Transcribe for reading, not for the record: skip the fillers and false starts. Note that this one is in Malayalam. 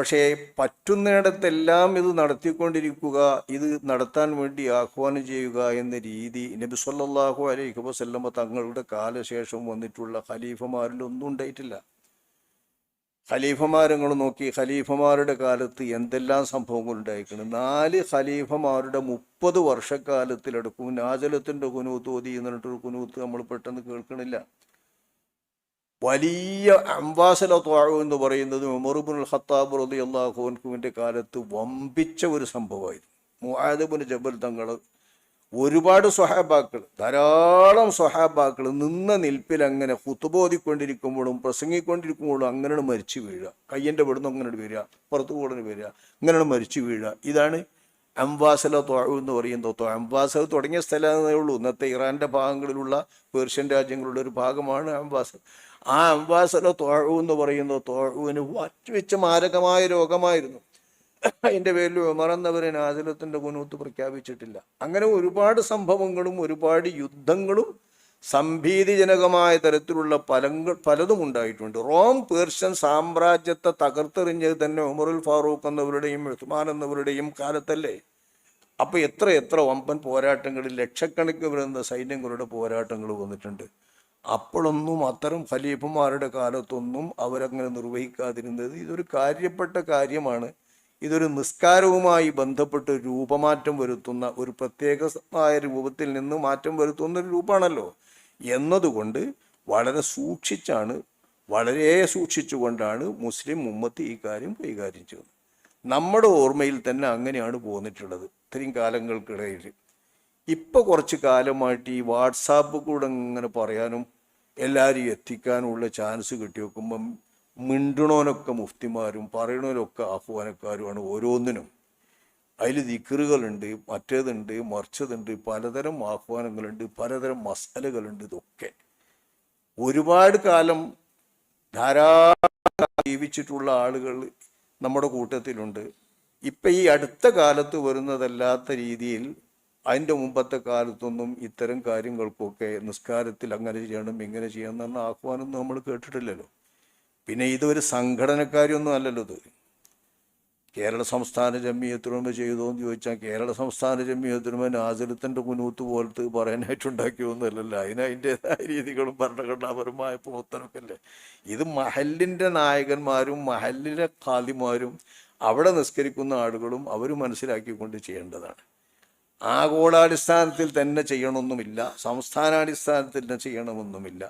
പക്ഷേ പറ്റുന്നിടത്തെല്ലാം ഇത് നടത്തിക്കൊണ്ടിരിക്കുക, ഇത് നടത്താൻ വേണ്ടി ആഹ്വാനം ചെയ്യുക എന്ന രീതി നബി സല്ലല്ലാഹു അലൈഹി വസല്ലമ തങ്ങളുടെ കാലശേഷം വന്നിട്ടുള്ള ഖലീഫമാരിൽ ഒന്നും ഉണ്ടായിട്ടില്ല. ഖലീഫമാരങ്ങൾ നോക്കി, ഖലീഫമാരുടെ കാലത്ത് എന്തെല്ലാം സംഭവങ്ങൾ ഉണ്ടായിക്കണം. 4 ഖലീഫമാരുടെ 30 വർഷക്കാലത്തിലെടുക്കും നാജലത്തിൻ്റെ കുനൂത്ത് ഓതി എന്നിട്ടൊരു കുനൂത്ത് നമ്മൾ പെട്ടെന്ന് കേൾക്കണില്ല. വലിയ അംബാസല ത്വാഴു എന്ന് പറയുന്നത് ഉമർ ഇബ്നുൽ ഖത്താബ് റളിയല്ലാഹു അൻഹുവിൻ്റെ കാലത്ത് വമ്പിച്ച ഒരു സംഭവമായിരുന്നു. മുആദ് ഇബ്നു ജബൽ തങ്ങൾ, ഒരുപാട് സ്വഹാബാക്കൾ, ധാരാളം സ്വഹാബാക്കൾ നിന്ന നിൽപ്പിൽ അങ്ങനെ ഖുതുബോദിക്കൊണ്ടിരിക്കുമ്പോഴും പ്രസംഗിക്കൊണ്ടിരിക്കുമ്പോഴും അങ്ങനെ മരിച്ചു വീഴുക. കയ്യൻ്റെ ഇവിടുന്ന് അങ്ങനെ വരിക, പുറത്തു കൂടെ വരിക, അങ്ങനെ മരിച്ചു വീഴുക. ഇതാണ് അംബാസല ത്വാഴു എന്ന് പറയുന്നത്. അംബാസൽ തുടങ്ങിയ സ്ഥലമേ ഉള്ളൂ. ഇന്നത്തെ ഇറാൻ്റെ ഭാഗങ്ങളിലുള്ള പേർഷ്യൻ രാജ്യങ്ങളുടെ ഒരു ഭാഗമാണ് അംബാസൽ. ആ അംബാസല ത്വാഴു എന്ന് പറയുന്നത് ത്വാഴുവിന് വച്ചുവെച്ച മാരകമായ രോഗമായിരുന്നു. അതിൻ്റെ പേരിൽ ഉമർ എന്നവരെ നാസിലത്തിൻ്റെ കുനൂത്ത് പ്രഖ്യാപിച്ചിട്ടില്ല. അങ്ങനെ ഒരുപാട് സംഭവങ്ങളും ഒരുപാട് യുദ്ധങ്ങളും സംഭീതിജനകമായ തരത്തിലുള്ള പലതും ഉണ്ടായിട്ടുണ്ട്. റോം പേർഷ്യൻ സാമ്രാജ്യത്തെ തകർത്തെറിഞ്ഞത് തന്നെ ഉമറുൽ ഫാറൂഖ് എന്നവരുടെയും ഉസ്മാൻ എന്നവരുടെയും കാലത്തല്ലേ. അപ്പോൾ എത്ര എത്ര വമ്പൻ പോരാട്ടങ്ങളിൽ ലക്ഷക്കണക്കിന് വരുന്ന സൈന്യങ്ങളുടെ പോരാട്ടങ്ങൾ വന്നിട്ടുണ്ട്. അപ്പോഴൊന്നും അത്തരം ഖലീഫമാരുടെ കാലത്തൊന്നും അവരങ്ങനെ നിർവഹിക്കാതിരുന്നത് ഇതൊരു കാര്യപ്പെട്ട കാര്യമാണ്. ഇതൊരു നിസ്കാരവുമായി ബന്ധപ്പെട്ട് രൂപമാറ്റം വരുത്തുന്ന, ഒരു പ്രത്യേകമായ രൂപത്തിൽ നിന്ന് മാറ്റം വരുത്തുന്ന ഒരു രൂപമാണല്ലോ എന്നതുകൊണ്ട് വളരെ സൂക്ഷിച്ചാണ്, വളരെ സൂക്ഷിച്ചുകൊണ്ടാണ് മുസ്ലിം ഉമ്മത്ത് ഈ കാര്യം കൈകാര്യം ചെയ്യുന്നത്. നമ്മുടെ ഓർമ്മയിൽ തന്നെ അങ്ങനെയാണ് പോന്നിട്ടുള്ളത് ഇത്രയും കാലങ്ങൾക്കിടയിൽ. ഇപ്പോൾ കുറച്ച് കാലമായിട്ട് ഈ വാട്സാപ്പ് കൂടെ ഇങ്ങനെ പറയാനും എല്ലാവരും എത്തിക്കാനുമുള്ള ചാൻസ് കിട്ടി വെക്കുമ്പം മിണ്ടണോനൊക്കെ മുഫ്തിമാരും പറയണവരൊക്കെ ആഹ്വാനക്കാരുമാണ് ഓരോന്നിനും. അതിൽ ദിക്റുകളുണ്ട്, മറ്റേതുണ്ട്, മറിച്ചതുണ്ട്, പലതരം ആഹ്വാനങ്ങളുണ്ട്, പലതരം മസാലകളുണ്ട്. ഇതൊക്കെ ഒരുപാട് കാലം ധാരാളം ജീവിച്ചിട്ടുള്ള ആളുകൾ നമ്മുടെ കൂട്ടത്തിലുണ്ട്. ഇപ്പം ഈ അടുത്ത കാലത്ത് വരുന്നതല്ലാത്ത രീതിയിൽ അതിൻ്റെ മുമ്പത്തെ കാലത്തൊന്നും ഇത്തരം കാര്യങ്ങൾക്കൊക്കെ നിസ്കാരത്തിൽ അങ്ങനെ ചെയ്യണം ഇങ്ങനെ ചെയ്യണം എന്ന് പറഞ്ഞ ആഹ്വാനമൊന്നും നമ്മൾ കേട്ടിട്ടില്ലല്ലോ. പിന്നെ ഇതൊരു സംഘടനക്കാരൊന്നും അല്ലല്ലോ. ഇത് കേരള സംസ്ഥാന ജമിയത്തുലമ ചെയ്തോ എന്ന് ചോദിച്ചാൽ കേരള സംസ്ഥാന ജമിയത്തുലമ നാസിലത്തിൻ്റെ കുനൂത്ത് പോലത്തെ പറയാനായിട്ടുണ്ടാക്കിയൊന്നും അല്ലല്ലോ. അതിൻ്റെതായ രീതികളും ഭരണഘടനാപരമായ പ്രവർത്തനമൊക്കെ അല്ലേ. ഇത് മഹലിൻ്റെ നായകന്മാരും മഹലിലെ ഖാദിമാരും അവിടെ നിസ്കരിക്കുന്ന ആളുകളും അവർ മനസ്സിലാക്കിക്കൊണ്ട് ചെയ്യേണ്ടതാണ്. ആഗോളാടിസ്ഥാനത്തിൽ തന്നെ ചെയ്യണമെന്നുമില്ല, സംസ്ഥാനാടിസ്ഥാനത്തിൽ തന്നെ ചെയ്യണമെന്നുമില്ല.